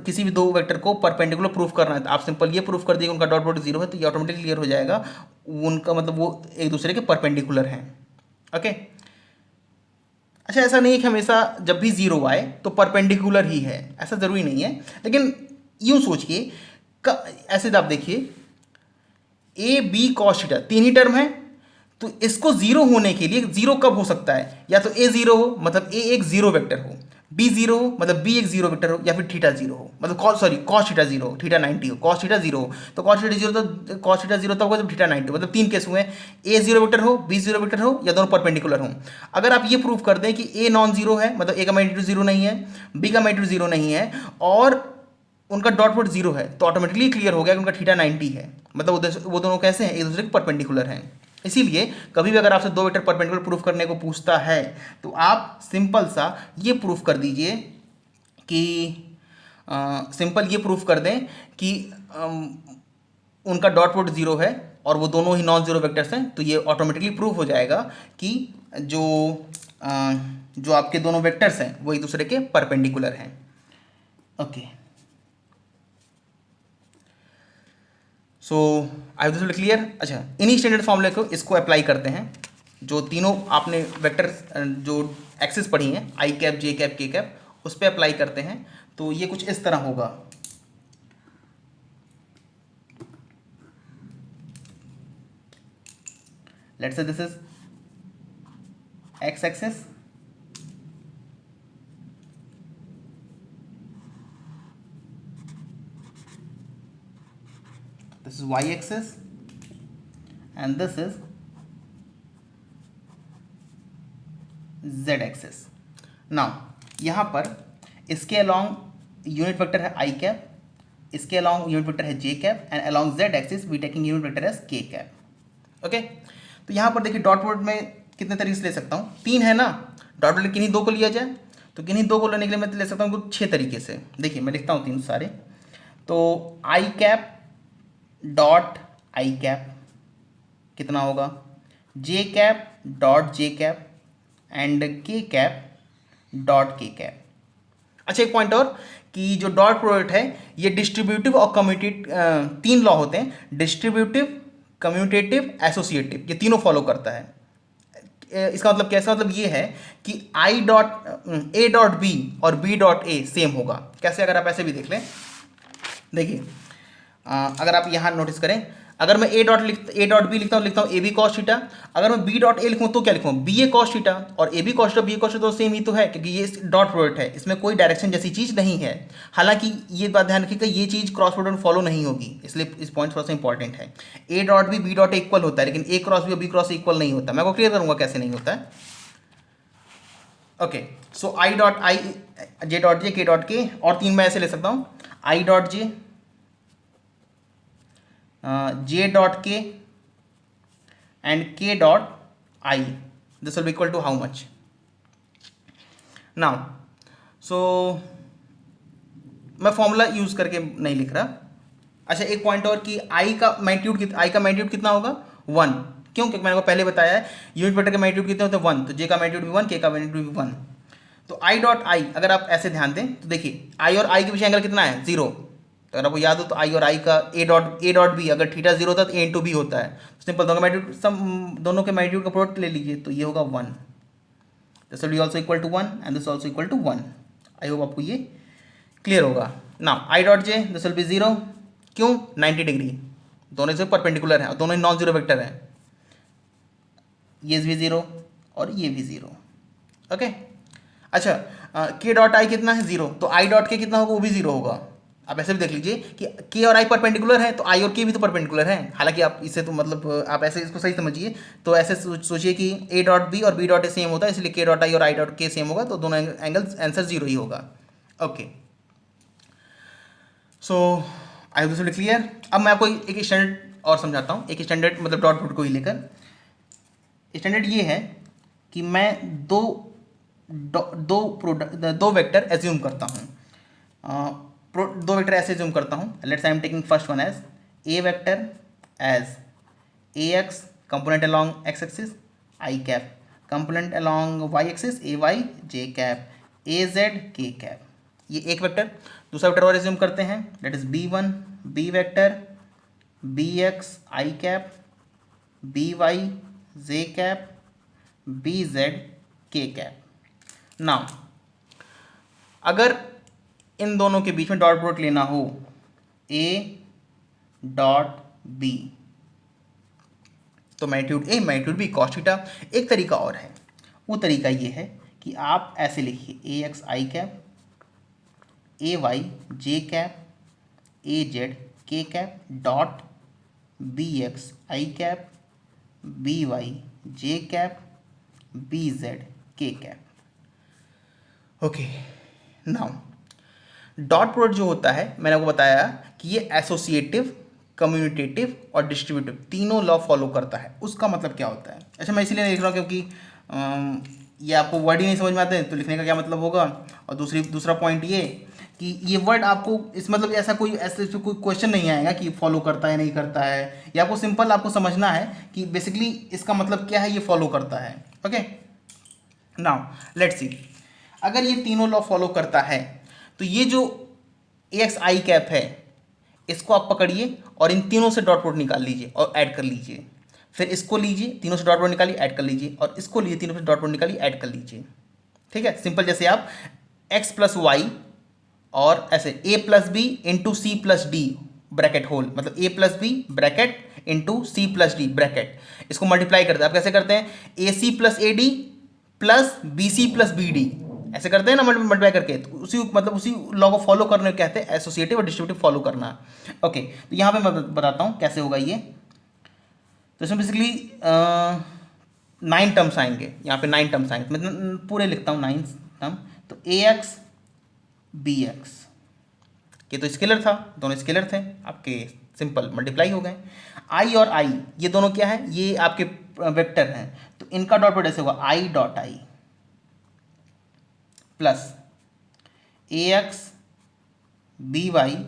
किसी भी दो वेक्टर को परपेंडिकुलर प्रूफ करना है तो आप सिंपल ये प्रूफ कर दिए उनका डॉट प्रोडक्ट 0 है, तो ये ऑटोमेटिकली क्लियर हो जाएगा, उनका मतलब वो एक दूसरे के परपेंडिकुलर हैं। ओके, अच्छा, ऐसा नहीं है कि हमेशा जब भी जीरो आए तो परपेंडिकुलर ही है, ऐसा ज़रूरी नहीं है, लेकिन यूँ सोचिए ऐसे आप देखिए ए बी कॉस थीटा तीन ही टर्म है, तो इसको जीरो होने के लिए जीरो कब हो सकता है, या तो ए जीरो हो मतलब ए एक जीरो वेक्टर हो, बी जीरो हो मतलब बी एक जीरो वेक्टर हो, या फिर थीटा जीरो हो मतलब कॉस थीटा जीरो हो, थीटा 90 हो, कॉस थीटा जीरो हो, तो कॉस थीटा जीरो तो कॉस थीटा जीरो तब होगा जब थीटा 90 हो, मतलब तीन केस हुए हैं, ए जीरो वेक्टर हो, बी जीरो वेक्टर हो, या दोनों परपेंडिकुलर हो। अगर आप ये प्रूव कर दें कि ए नॉन जीरो है मतलब ए का मैग्नीट्यूड जीरो नहीं है, बी का मैग्नीट्यूड जीरो नहीं है, और उनका डॉट प्रोडक्ट जीरो है, तो ऑटोमेटिकली क्लियर हो गया कि उनका थीटा 90 है, मतलब वो दोनों कैसे हैं, एक दूसरे के परपेंडिकुलर हैं। इसीलिए कभी भी अगर आपसे दो वेक्टर परपेंडिकुलर प्रूफ करने को पूछता है तो आप सिंपल सा ये प्रूफ कर दीजिए कि सिंपल ये प्रूफ कर दें कि उनका डॉट प्रोडक्ट जीरो है और वो दोनों ही नॉन जीरो वेक्टर्स हैं, तो ये ऑटोमेटिकली प्रूफ हो जाएगा कि जो जो आपके दोनों वेक्टर्स हैं वो एक दूसरे के परपेंडिकुलर हैं। Okay, so I this will clear. अच्छा, इन्हीं स्टैंडर्ड फॉर्मूले को इसको अप्लाई करते हैं, जो तीनों आपने वेक्टर जो एक्सिस पढ़ी हैं आई कैप जे कैप के कैप, उस पर अप्लाई करते हैं, तो ये कुछ इस तरह होगा। Let's say this is X axis, this is y axis and this is z axis। Now यहाँ पर इसके अलॉन्ग यूनिट वेक्टर है आई कैप, इसके अलॉन्ग यूनिट वेक्टर है J cap, and along z axis we taking unit vector as K cap. Okay, तो यहाँ पर देखिए डॉट प्रोडक्ट में कितने तरीके से ले सकता हूँ, तीन है ना, डॉट प्रोडक्ट किन्हीं दो को लिया जाए, तो किन्हीं दो को लेने के लिए मैं ले सकता हूँ कुछ 6 तरीके से। देखिए मैं लिखता हूँ तीन सारे, तो I cap dot I cap कितना होगा, J cap dot J cap, and K cap dot K cap. अच्छा, एक पॉइंट और कि जो डॉट प्रोडक्ट है ये डिस्ट्रीब्यूटिव और कम्यूटेटिव तीन लॉ होते हैं, डिस्ट्रीब्यूटिव कम्यूटेटिव एसोसिएटिव, ये तीनों फॉलो करता है। इसका मतलब कैसा, मतलब ये है कि i dot a dot b और बी डॉट ए सेम होगा। कैसे, अगर आप ऐसे भी देख लें, देखिए अगर आप यहाँ नोटिस करें, अगर मैं ए डॉट बी लिखता हूँ ए बी कॉस थीटा, अगर मैं बी डॉट ए लिखूँ तो क्या लिखूँ, बी ए कॉस थीटा, और a b cos theta b a cos theta तो सेम ही तो है, क्योंकि ये डॉट प्रोडक्ट है, इसमें कोई डायरेक्शन जैसी चीज़ नहीं है। हालांकि ये बात ध्यान रखिएगा, ये चीज़ क्रॉस प्रोडक्ट फॉलो नहीं होगी, इसलिए इस पॉइंट थोड़ा सा इंपॉर्टेंट है। A dot b dot equal होता है, लेकिन ए क्रॉस बी और बी क्रॉस इक्वल नहीं होता। मैं आपको क्लियर करूँगा कैसे नहीं होता है। ओके, सो आई डॉट आई, जे डॉट जे, के डॉट के, और तीन मैं ऐसे ले सकता हूँ, आई डॉट जे, जे डॉट के and k dot I, this will be equal to how much now, so मैं फॉर्मूला यूज करके नहीं लिख रहा। अच्छा, एक पॉइंट और कि I का मैग्नीट्यूड कितना होगा 1, क्यों, क्योंकि मैंने को पहले बताया है यूनिट वेक्टर के मैग्नीट्यूड कितने होते हैं 1, तो J का मैग्नीट्यूड भी 1, K का मैग्नीट्यूड भी 1। तो I डॉट आई अगर आप ऐसे ध्यान दें तो देखिए I और I के बीच एंगल कितना है 0, तो अगर आपको याद हो तो आई और आई का ए डॉट बी, अगर थीटा जीरो होता है तो ए इंटू बी होता है, सिंपल, दोनों के मैग्नीट्यूड का प्रोडक्ट ले लीजिए तो ये होगा 1, this will be also equal to 1 and this also equal to 1। I hope आपको ये क्लियर होगा। Now i dot j, this will be 0, क्यों, 90 डिग्री, दोनों से परपेंडिकुलर हैं और दोनों ही नॉन जीरो वेक्टर हैं, ये भी 0 और ये भी 0। ओके, अच्छा, के डॉट आई कितना है 0, तो आई डॉट के कितना होगा, वो भी 0 होगा। आप ऐसे भी देख लीजिए कि के और आई परपेंडिकुलर है, तो आई और के भी तो परपेंडिकुलर हैं। हालांकि आप इसे तो मतलब आप ऐसे इसको सही समझिए, तो ऐसे सोचिए कि ए डॉट बी और बी डॉट ए सेम होता है, इसलिए के डॉट आई और आई डॉट के सेम होगा, तो दोनों एंगल्स आंसर 0 ही होगा। Okay, so I this will clear. अब मैं आपको एक स्टैंडर्ड और समझाता हूँ, एक स्टैंडर्ड मतलब डॉट प्रोडक्ट को ही लेकर। स्टैंडर्ड ये है कि मैं दो वेक्टर एज्यूम करता हूँ, दो वेक्टर ऐसे जूम करता हूँ। Let's I am taking first one as a vector as a x component along x axis i cap, component along y axis a y j cap, a z k cap, ये एक vector. दूसरा vector और assume करते हैं, that is b one b vector b x i cap b Y j cap b z k cap. Now अगर इन दोनों के बीच में डॉट प्रोडक्ट लेना हो, ए डॉट बी, तो मैग्नीट्यूड ए मैग्नीट्यूड बी कॉस थीटा। एक तरीका और है, वो तरीका ये है कि आप ऐसे लिखिए, ए x i cap, A y j cap, a z k cap dot B x i cap, b Y j cap, b z k cap. Okay, now dot product जो होता है, मैंने आपको बताया कि ये एसोसिएटिव, कम्यूनिटेटिव और डिस्ट्रीब्यूटिव तीनों लॉ फॉलो करता है। उसका मतलब क्या होता है? अच्छा, मैं इसीलिए लिख रहा हूँ क्योंकि ये आपको वर्ड ही नहीं समझ में आते तो लिखने का क्या मतलब होगा। और दूसरा पॉइंट ये कि ये वर्ड आपको इस मतलब ऐसा कोई क्वेश्चन नहीं आएगा कि फॉलो करता है नहीं करता है, ये आपको सिंपल आपको समझना है कि बेसिकली इसका मतलब क्या है, ये फॉलो करता है। ओके, नाउ लेट्स सी, अगर ये तीनों लॉ फॉलो करता है तो ये जो ए एक्स आई कैप है इसको आप पकड़िए और इन तीनों से डॉट प्रोडक्ट निकाल लीजिए और ऐड कर लीजिए। फिर इसको लीजिए, तीनों से डॉट प्रोडक्ट निकालिए, ऐड कर लीजिए, और इसको लीजिए, तीनों से डॉट प्रोडक्ट निकालिए, ऐड कर लीजिए। ठीक है, सिंपल। जैसे आप एक्स प्लस वाई और ऐसे A plus B into C plus D bracket whole, मतलब A plus B bracket into C plus D bracket, इसको मल्टीप्लाई करते हैं। आप कैसे करते हैं? A C plus A D plus B C plus B D, ऐसे करते हैं ना मल्टीप्लाई करके। तो उसी लॉ को फॉलो करने को कहते हैं एसोसिएटिव और डिस्ट्रीब्यूटिव फॉलो करना। ओके, तो यहाँ पे मैं बताता हूँ कैसे होगा ये। तो इसमें बेसिकली 9 टर्म्स आएंगे, यहाँ पे 9 टर्म्स आएंगे, मैं पूरे लिखता हूँ 9 टर्म। तो ए एक्स बी एक्स, ये तो स्केलर था, दोनों स्केलर थे आपके, सिंपल मल्टीप्लाई हो गए। आई और आई ये दोनों क्या है? ये आपके वेक्टर हैं, तो इनका डॉट प्रोडक्ट ऐसे होगा, I dot I plus A X B Y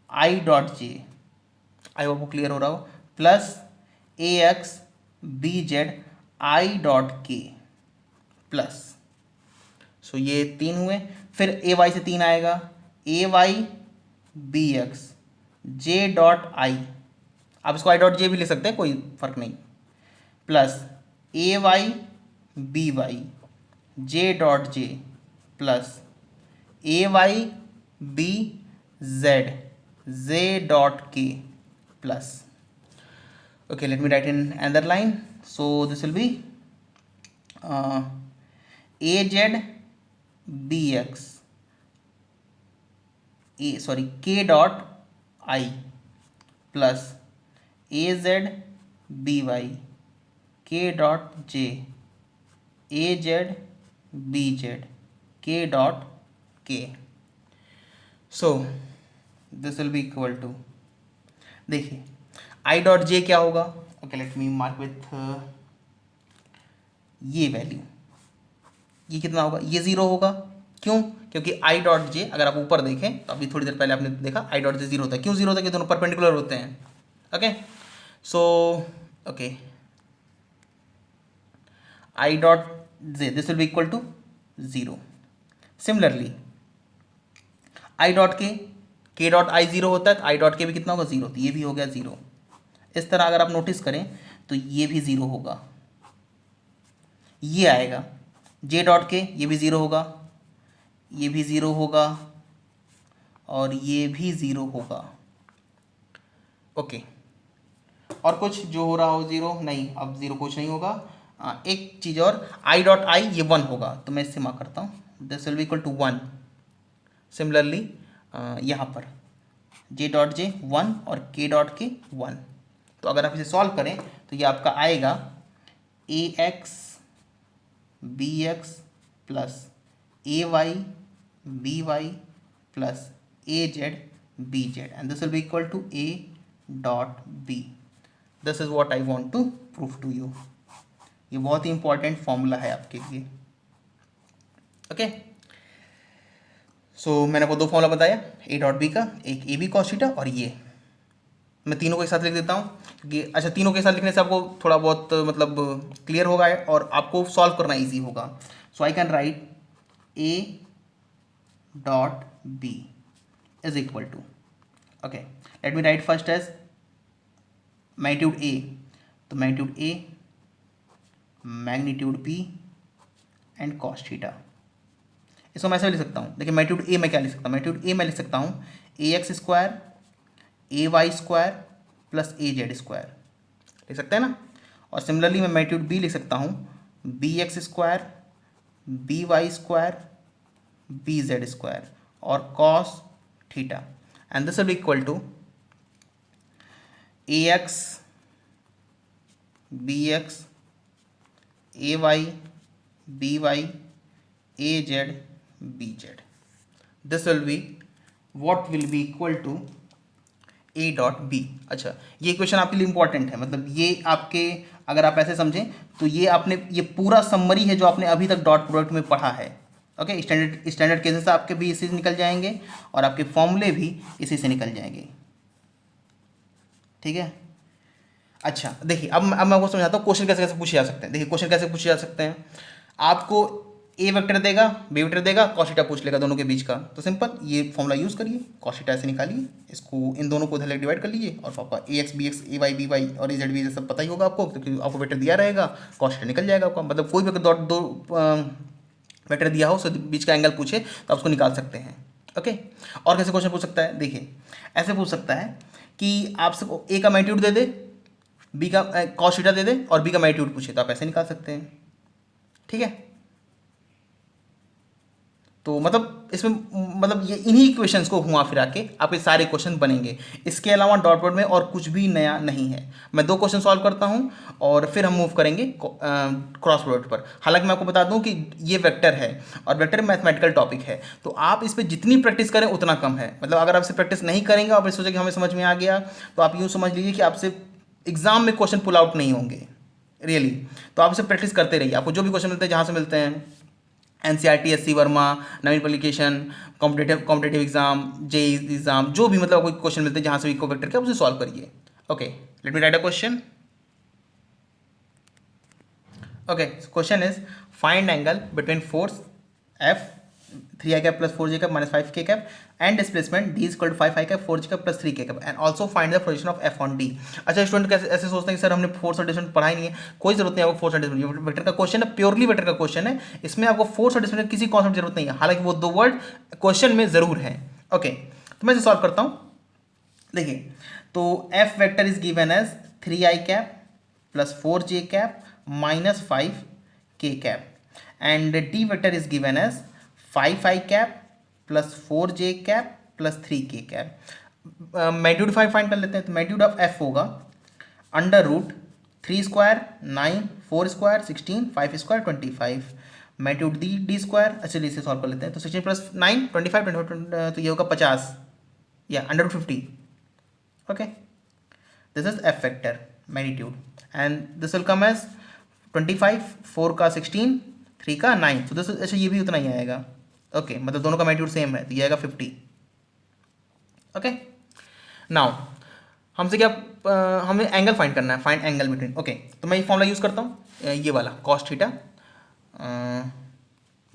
I dot J, आई आपको क्लियर हो रहा हो, plus A X B Z I dot K plus. So ये 3 हुए। फिर ए वाई से 3 आएगा, A Y B X J dot I, आप इसको आई डॉट जे भी लिख सकते हैं, कोई फर्क नहीं, plus A Y B Y J dot J plus A Y B Z J dot K plus. okay, let me write in another line. So this will be az bx k dot I plus az by k dot j az bz k dot k. So this will be equal to, देखिए आई dot जे क्या होगा? Okay, let me mark with ये value, ये कितना होगा? ये 0 होगा। क्यों? क्योंकि आई डॉट जे, अगर आप ऊपर देखें तो अभी थोड़ी देर पहले आपने देखा आई डॉट जे 0 होता है। क्यों 0 होता है? कि दोनों परपेंडिकुलर होते हैं। Okay, so okay, i dot j this will be equal to 0। Similarly i dot k dot i 0 होता है, तो आई डॉट के भी कितना होगा? 0, तो ये भी हो गया 0। इस तरह अगर आप नोटिस करें तो ये भी 0 होगा, ये आएगा जे डॉट के, ये भी 0 होगा, ये भी 0 होगा, और ये भी 0 होगा। ओके, और कुछ जो हो रहा हो 0? नहीं, अब 0 कुछ नहीं होगा। एक चीज़ और, आई डॉट आई ये 1 होगा, तो मैं इससे मार्क करता हूँ, this will be equal to 1। Similarly यहाँ पर जे डॉट जे 1 और के डॉट के 1। तो अगर आप इसे सॉल्व करें तो ये आपका आएगा A X B X plus A Y B Y plus A Z B Z, and this will be equal to A dot B. This is what I want to prove to you. ये बहुत ही important formula है आपके लिए। Okay, सो मैंने आपको 2 formula बताया, ए dot B का, एक ए बी कॉस थीटा, और ये मैं तीनों को एक साथ लिख देता हूँ क्योंकि अच्छा, तीनों के साथ लिखने से आपको थोड़ा बहुत मतलब क्लियर होगा और आपको सॉल्व करना इजी होगा। So I can write A dot B is equal to, okay, let me write first as magnitude A, तो magnitude A magnitude B and cos theta इसको मैं ऐसे भी लिख सकता हूँ। देखिए मैग्नीट्यूड ए मैं क्या लिख सकता हूँ, मैग्नीट्यूड ए मैं लिख सकता हूँ ए x square A y square plus A Z square, लिख सकते हैं ना। और सिमिलरली मैं मैग्नीट्यूड बी लिख सकता हूँ B X square B Y square B Z square और cos theta, and this will be equal to A X B X A Y B Y A Z B Z. This will be what will be equal to A dot B. अच्छा, ये question आपके लिए important है, मतलब ये आपके, अगर आप ऐसे समझें तो ये आपने, ये पूरा समरी है जो आपने अभी तक डॉट प्रोडक्ट में पढ़ा है। ओके, स्टैंडर्ड केसेस आपके भी इसी से निकल जाएंगे और आपके फॉर्मूले भी इसी से निकल जाएंगे। ठीक है, अच्छा देखिए अब मैं आपको समझाता हूँ क्वेश्चन कैसे कैसे पूछे जा सकते हैं। देखिए क्वेश्चन कैसे पूछे जा सकते हैं, आपको ए वेक्टर देगा बी वेक्टर देगा कॉस थीटा पूछ लेगा दोनों के बीच का, तो सिंपल ये फॉर्मूला यूज़ करिए, कॉस थीटा ऐसे निकालिए, इसको इन दोनों को इधर डिवाइड कर लीजिए और पापा ए X B X A Y B Y और ए जेड बी जेड सब पता ही होगा आपको, क्योंकि आपको वेक्टर दिया रहेगा, कॉस थीटा निकल जाएगा आपका। मतलब कोई भी अगर दो वेक्टर दिया हो, उसके बीच का एंगल पूछे तो आप उसको निकाल सकते हैं। ओके, और कैसे क्वेश्चन पूछ सकता है, देखिए ऐसे पूछ सकता है कि आपसे ए का मैग्नीट्यूड दे दे, बी का कॉस थीटा दे दे और बी का मैग्नीट्यूड पूछे, तो आप ऐसे निकाल सकते हैं। ठीक है, तो मतलब इसमें मतलब ये इन्हीं क्वेश्चंस को घुमा फिरा के आपके सारे क्वेश्चन बनेंगे। इसके अलावा डॉट प्रोडक्ट में और कुछ भी नया नहीं है। मैं 2 क्वेश्चन सॉल्व करता हूं और फिर हम मूव करेंगे क्रॉस प्रोडक्ट पर। हालांकि मैं आपको बता दूं कि ये वेक्टर है और वेक्टर मैथमेटिकल टॉपिक है, तो आप इस पर जितनी प्रैक्टिस करें उतना कम है। मतलब अगर आप इसे प्रैक्टिस नहीं करेंगे और सोचें कि हमें समझ में आ गया, तो आप यूँ समझ लीजिए कि आपसे एग्जाम में क्वेश्चन पुल आउट नहीं होंगे रियली। तो आप इसे प्रैक्टिस करते रहिए, आपको जो भी क्वेश्चन मिलते हैं, जहाँ से मिलते हैं, NCERT, S C Verma, Naveen publication, competitive exam, JEE exam, जो भी मतलब कोई क्वेश्चन मिलते हैं जहाँ से इको वेक्टर के, आप उसे सॉल्व करिए। Okay, let me right a question. Okay, question is find angle between force F 3i cap plus 4j cap minus 5k cap and displacement d is equal to 5i cap 4j cap plus 3k cap and also find the position of f on d। अच्छा student कैसे ऐसे सोचते हैं कि sir हमने force और displacement पढ़ा ही नहीं है, कोई जरूरत नहीं है आपको फोर्स और डिस्प्लेसमेंट, वेक्टर का क्वेश्चन है, प्योरली वेक्टर का क्वेश्चन है, इसमें आपको फोर्स और डिस्प्लेसमेंट किसी कॉन्सेप्ट की जरूरत नहीं है, हालांकि वो 2 वर्ड क्वेश्चन में जरूर है। ओके, तो मैं इसे सॉल्व करता हूँ। देखिए, तो f vector is given as 3i cap plus 4j cap minus 5k cap and d vector is given as 5i cap plus 4j cap plus 3k cap। Magnitude 5 find कर लेते हैं, तो मैग्नीट्यूड ऑफ f होगा under root 3 square 9 4 square 16 5 square 25, magnitude d square. अच्छा इसे solve कर लेते हैं, तो 16 प्लस 9 25 तो ये होगा 50 या under root 50। Okay, this is f vector magnitude and this will come as 25 4 का 16 3 का 9, तो दिस, अच्छा ये भी उतना ही आएगा। ओके, मतलब दोनों का मैग्नीट्यूड सेम है, तो ये आएगा 50। ओके, नाउ हमसे क्या, हमें एंगल फाइंड करना है, फाइंड एंगल बिटवीन। ओके, तो मैं ये फॉर्मूला यूज़ करता हूँ, ये वाला कॉस थीटा,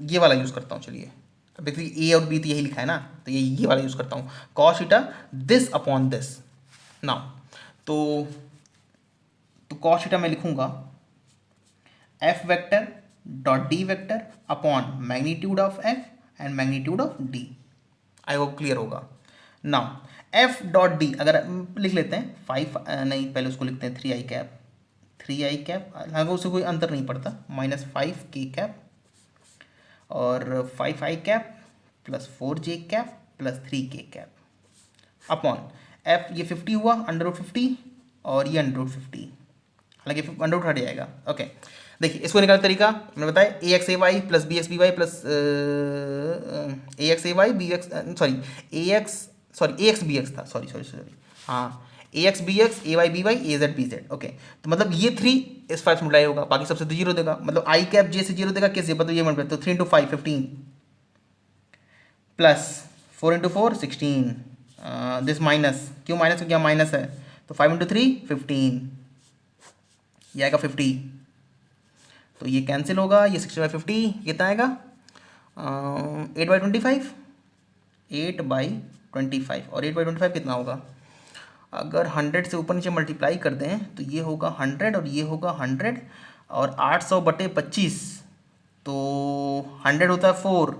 ये वाला यूज़ करता हूँ। चलिए, बेसिकली ए और बी तो यही लिखा है ना, तो ये वाला यूज़ करता हूँ, cos theta this upon this. Now तो कॉस थीटा मैं लिखूँगा F vector dot D vector upon magnitude of F and magnitude of D. I hope clear होगा। नाउ एफ डॉट डी अगर लिख लेते हैं 5 नहीं, पहले उसको लिखते हैं 3i cap 3i cap, हालांकि उससे कोई अंतर नहीं पड़ता, माइनस 5k cap और 5i cap plus 4j cap plus 3k cap upon F, ये 50 हुआ अंडर रूट 50 और ये अंडर रूट 50, हालांकि अंडर रूट हट जाएगा। ओके, देखिए इसको निकालने तरीका मैंने बताया, A X A Y plus B X B Y plus A X A Y B X, A X B X था, सॉरी हाँ, A X B X A Y B Y A Z B Z. Okay, तो मतलब ये 3 इस 5 multiply होगा, बाकी सबसे तो 0 देगा, मतलब आई कैप जे से 0 देगा, कैसे मतलब ये मल्टीप्लाई, तो 3 into 5 15 plus 4 into 4 16, this minus, क्यों माइनस, क्या माइनस है, तो 5 इंटू 3 15, ये आएगा 50, तो ये कैंसिल होगा, ये 60/50 कितना आएगा 8/25, 8/25 और 8/25 कितना होगा, अगर 100 से ऊपर नीचे मल्टीप्लाई कर दें तो ये होगा 100 और ये होगा 100 और 800/25, तो 100 होता है 4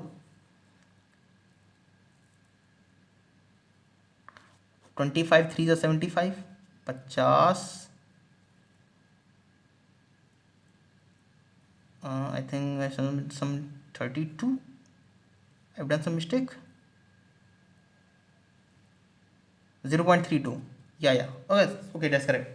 25 3 जा 75, 50, I think some 32, I've done some mistake, 0.32, या okay that's correct.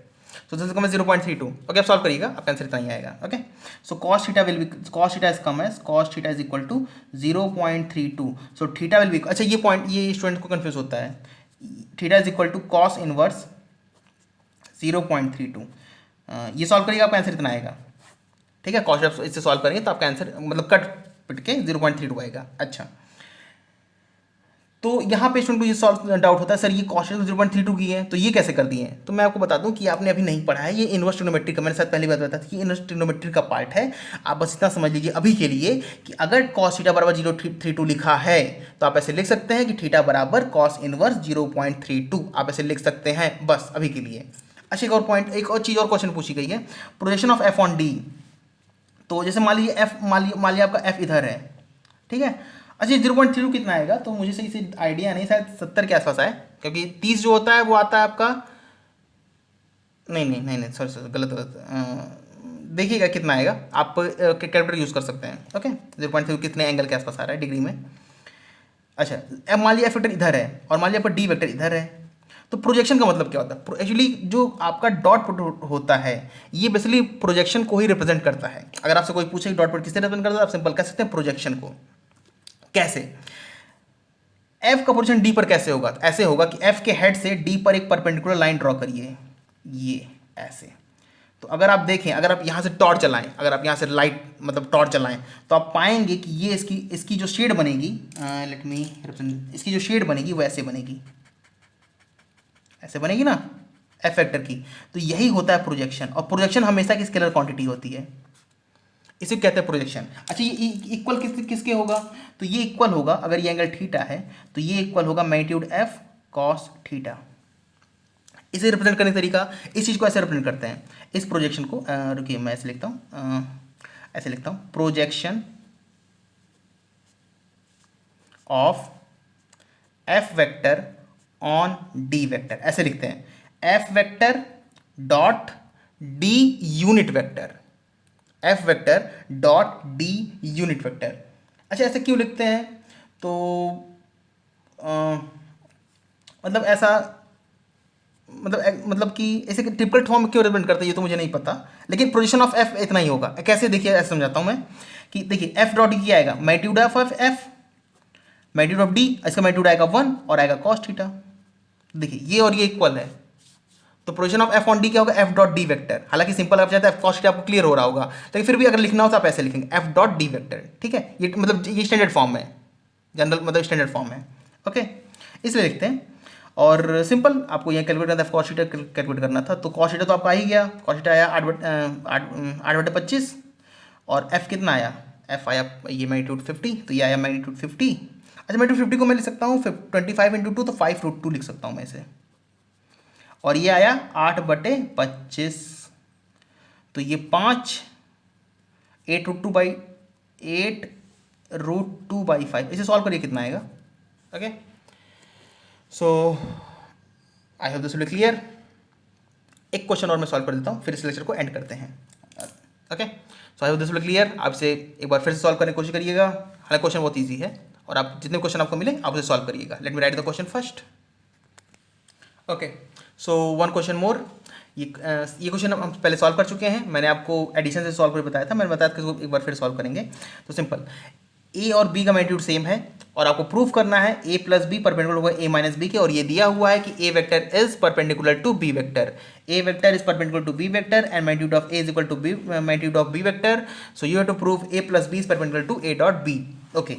So this come 0.32। Okay आप सॉल्व करिएगा, आपका आंसर इतना ही आएगा। Okay so cos theta will be, cos theta is come as cos theta is equal to 0.32। So theta will be, अच्छा ये point ये स्टूडेंट को कंफ्यूज होता है, theta is equal to cos inverse 0.32। ये सॉल्व करिएगा, आपका आंसर इतना आएगा। ठीक है, cos आप इससे सॉल्व करेंगे तो आपका आंसर मतलब कट पिट के 0.32 आएगा। अच्छा तो यहाँ पे स्टूडेंट को ये सॉल्व डाउट होता है, सर ये क्वेश्चन 0.32 की है तो ये कैसे कर दिए हैं। तो मैं आपको बता दूं कि आपने अभी नहीं पढ़ा है, ये इनवर्स ट्रिग्नोमेट्री का, मैंने साथ पहली बात बताया था कि इनवर्स ट्रिग्नोमेट्री का पार्ट है। आप बस इतना समझ लीजिए अभी के लिए कि अगर cos थीटा बराबर 0.32 लिखा है तो आप ऐसे लिख सकते हैं कि थीटा बराबर cos इनवर्स 0.32, आप ऐसे लिख सकते हैं बस अभी के लिए। अच्छा एक और पॉइंट, एक और चीज़ और क्वेश्चन पूछी गई है, projection of F on D. तो जैसे मान लीजिए एफ, मान लीजिए आपका एफ इधर है, ठीक है। अच्छा 0.32 कितना आएगा, तो मुझे सही से आइडिया नहीं, शायद 70 के आसपास आए, क्योंकि 30 जो होता है वो आता है आपका, नहीं सॉरी गलत देखिएगा कितना आएगा, आप कैलकुलेटर यूज़ कर सकते हैं। ओके 0.32 कितने एंगल के आसपास आ रहा है डिग्री में। अच्छा अब मान लीजिए एफ वेक्टर इधर है और मान लीजिए आपका डी वेक्टर इधर है, तो प्रोजेक्शन का मतलब क्या होता है, एक्चुअली जो आपका डॉट प्रोडक्ट होता है ये बेसिकली प्रोजेक्शन को ही रिप्रेजेंट करता है। अगर आपसे कोई पूछे कि डॉट प्रोडक्ट किससे रिप्रेजेंट करता है, आप सिंपल कह सकते हैं प्रोजेक्शन को। कैसे, एफ का पोजीशन डी पर कैसे होगा, ऐसे होगा कि एफ के हेड से डी पर एक परपेंडिकुलर लाइन ड्रॉ करिए, ये ऐसे। तो अगर आप देखें, अगर आप यहाँ से टॉर्च चलाएं, अगर आप यहाँ से लाइट मतलब टॉर्च चलाएं तो आप पाएंगे कि ये इसकी जो शेड बनेगी, लेट मी रिप्रेजेंट, इसकी जो शेड बनेगी वो ऐसे बनेगी, ऐसे बनेगी ना एफ वेक्टर की। तो यही होता है प्रोजेक्शन, और प्रोजेक्शन हमेशा की स्केलर क्वांटिटी होती है, इसे कहते हैं प्रोजेक्शन। अच्छा ये इक्वल किसके होगा, तो ये इक्वल होगा, अगर ये एंगल थीटा है तो ये इक्वल होगा मैग्नीट्यूड एफ कॉस थीटा। इसे रिप्रेजेंट करने का तरीका, इस चीज़ को ऐसे रिप्रेजेंट करते हैं, इस प्रोजेक्शन को, रुकिए मैं ऐसे लिखता हूँ, ऐसे लिखता हूँ, projection of F vector on D vector, ऐसे लिखते हैं, F vector dot D unit vector, F vector dot D unit vector. अच्छा ऐसे क्यों लिखते हैं, तो मतलब ऐसा, मतलब कि ऐसे टिपिकल फॉर्म क्यों रिप्रेजेंट करते हैं ये तो मुझे नहीं पता, लेकिन प्रोजेक्शन ऑफ एफ इतना ही होगा। कैसे देखिए, ऐसे समझाता हूँ मैं कि देखिए एफ डॉट डी क्या आएगा, magnitude of F, magnitude of D, इसका मैग्नीट्यूड आएगा 1 और आएगा कॉस थीटा। देखिए ये और ये इक्वल है, तो projection of F on D क्या होगा, एफ डॉट डी वेक्टर। हालांकि सिंपल आप चाहते हैं एफ कॉस थीटा आपको क्लियर हो रहा होगा, लेकिन फिर भी अगर लिखना हो तो आप ऐसे लिखेंगे एफ डॉट डी वेक्टर। ठीक है, ये मतलब ये स्टैंडर्ड फॉर्म है, जनरल मतलब स्टैंडर्ड फॉर्म है। ओके इसलिए लिखते हैं, और सिंपल आपको यहाँ कैलकुलेट करना था, कॉस थीटा कैलकुलेट करना था, तो कॉस थीटा तो आपका आ ही गया, कॉस थीटा आया 8/25, और एफ कितना आया, एफ आया ये मैग्नीट्यूड 50, तो ये आया मैग्नीट्यूड 50। अच्छा मैग्नीट्यूड 50 को मैं लिख सकता हूँ 25 × 2 तो 5√2 लिख सकता हूँ मैं इसे, और ये आया 8/25, तो ये 5 8√2/5, इसे सॉल्व करिए कितना आएगा। Okay so I hope this will be clear. एक क्वेश्चन और मैं सॉल्व कर देता हूँ, फिर इस लेक्चर को एंड करते हैं। Okay so I hope this will be clear. आपसे एक बार फिर से सॉल्व करने की कोशिश करिएगा, हालांकि क्वेश्चन बहुत ईजी है, और आप जितने क्वेश्चन आपको मिले आप उसे सॉल्व करिएगा। Let me write the question first. Okay so one question more, ये क्वेश्चन हम पहले सॉल्व कर चुके हैं, मैंने आपको एडिशन से सॉल्व करके बताया था, मैंने बताया था कि इसको एक बार फिर सॉल्व करेंगे। तो सिंपल, ए और बी का मैग्नीट्यूड सेम है, और आपको प्रूफ करना है ए प्लस बी परपेंडिकुलर होगा ए माइनस बी के, और ये दिया हुआ है कि A vector is perpendicular to B vector, A vector is perpendicular to B vector and magnitude of A is equal to B magnitude of B vector, so you have to prove A plus B is perpendicular to A dot B. Okay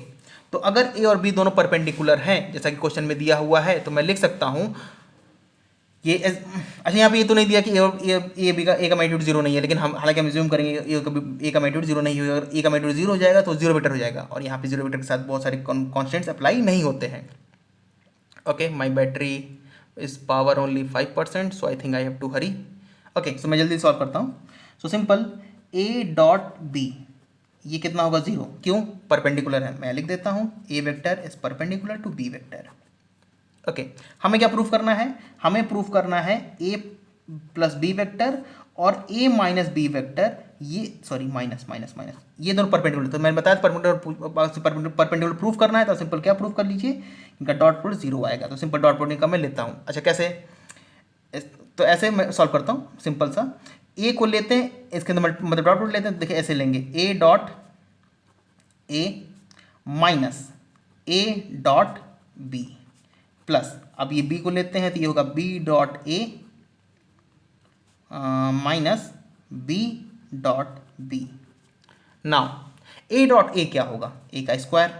तो अगर ए और B दोनों perpendicular हैं जैसा कि question में दिया हुआ है, तो मैं लिख सकता हूँ ये अच्छा यहाँ पे ये तो नहीं दिया कि ए बी का ए का मैग्नीट्यूड 0 नहीं है, लेकिन हम हालांकि हम ज्यूम करेंगे ए का मैग्नीट्यूड 0 नहीं होगा, अगर ए का मैग्नीट्यूड 0 हो जाएगा तो 0 वेक्टर हो जाएगा, और यहाँ पे 0 वेक्टर के साथ बहुत सारे कॉन्स्टेंट्स अप्लाई नहीं होते हैं। Okay my battery is power only 5%, so I think I have to hurry. Okay so मैं जल्दी सॉल्व करता हूँ। So simple, a dot b ये कितना होगा 0, क्यों, परपेंडिकुलर है, मैं लिख देता हूँ A vector is perpendicular to B vector. Okay हमें क्या प्रूफ करना है, हमें प्रूफ करना है ए प्लस बी वेक्टर और ए माइनस बी वेक्टर, ये सॉरी माइनस माइनस माइनस, ये दोनों परपेंडिकुलर, तो मैंने बताया परपेंडिकुलर प्रूफ करना है, तो सिंपल क्या प्रूफ कर लीजिए, इनका डॉट प्रोडक्ट जीरो आएगा, तो सिंपल डॉट प्रोडक्ट का मैं लेता हूँ। अच्छा कैसे, तो ऐसे मैं सॉल्व करता हूँ सिंपल सा, ए को लेते हैं इसके अंदर मतलब डॉट प्रोडक्ट लेते हैं, देखिए ऐसे लेंगे a dot A minus a dot b plus, अब ये बी को लेते हैं तो ये होगा b dot A minus b dot b. Now a dot a क्या होगा, ए का स्क्वायर,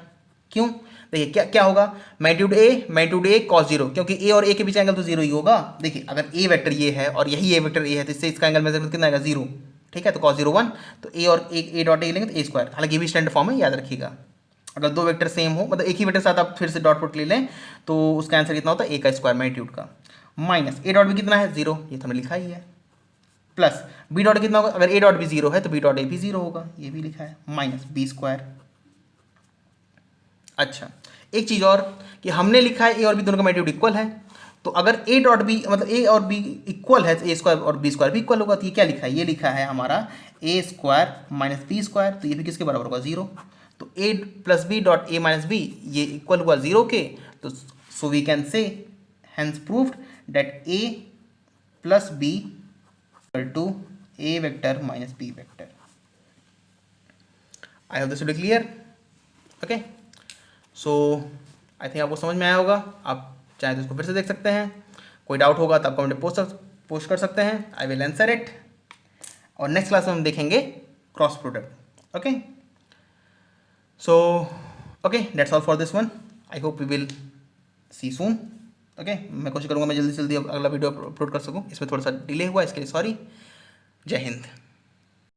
क्यों, देखिए क्या क्या होगा, मैग्नीट्यूड ए कॉस जीरो, क्योंकि ए और ए के बीच एंगल तो जीरो ही होगा। देखिए अगर ए वेक्टर ये है और यही ए वेक्टर ए है तो इससे इसका एंगल मेजरमेंट कितना आएगा, जीरो, ठीक है, तो कॉस जीरो वन, तो ए और ए डॉट ए लेंगे तो ए स्क्वायर, हालांकि ये भी स्टैंडर्ड फॉर्म है याद रखिएगा। अगर दो वेक्टर सेम हो मतलब एक ही वेक्टर साथ आप फिर से डॉट प्रोडक्ट ले लें तो उसका आंसर कितना होता है, ए का स्क्वायर मैग्नीट्यूड का, माइनस ए डॉट भी कितना है, जीरो, ये तो हमने लिखा ही है, प्लस बी डॉट कितना होगा, अगर ए डॉट भी जीरो है तो बी डॉट ए भी जीरो होगा, ये भी लिखा है, माइनस बी स्क्वायर। अच्छा एक चीज़ और कि हमने लिखा है ए और बी दोनों का मैग्नीट्यूड इक्वल है, तो अगर ए डॉट बी मतलब ए और बी इक्वल है तो ए स्क्वायर और बी स्क्वायर भी इक्वल होगा, तो ये क्या लिखा है, ये लिखा है हमारा A square minus B square, तो ये भी किसके बराबर होगा, जीरो, तो A plus B dot A minus B ये इक्वल हुआ जीरो के, तो so we can say hence proved that A plus B equal to A vector minus B vector. I hope this will be clear. Okay so I think आपको समझ में आया होगा, आप चाहे तो इसको फिर से देख सकते हैं, कोई डाउट होगा तो आप कमेंट में पोस्ट कर सकते हैं, आई विल आंसर इट, और नेक्स्ट क्लास में हम देखेंगे cross product. Okay so okay that's all for this one, I hope we will see soon. Okay मैं कोशिश करूँगा मैं जल्दी से जल्दी अगला वीडियो अपलोड कर सकूँ, इसमें थोड़ा सा डिले हुआ इसके लिए सॉरी। जय हिंद।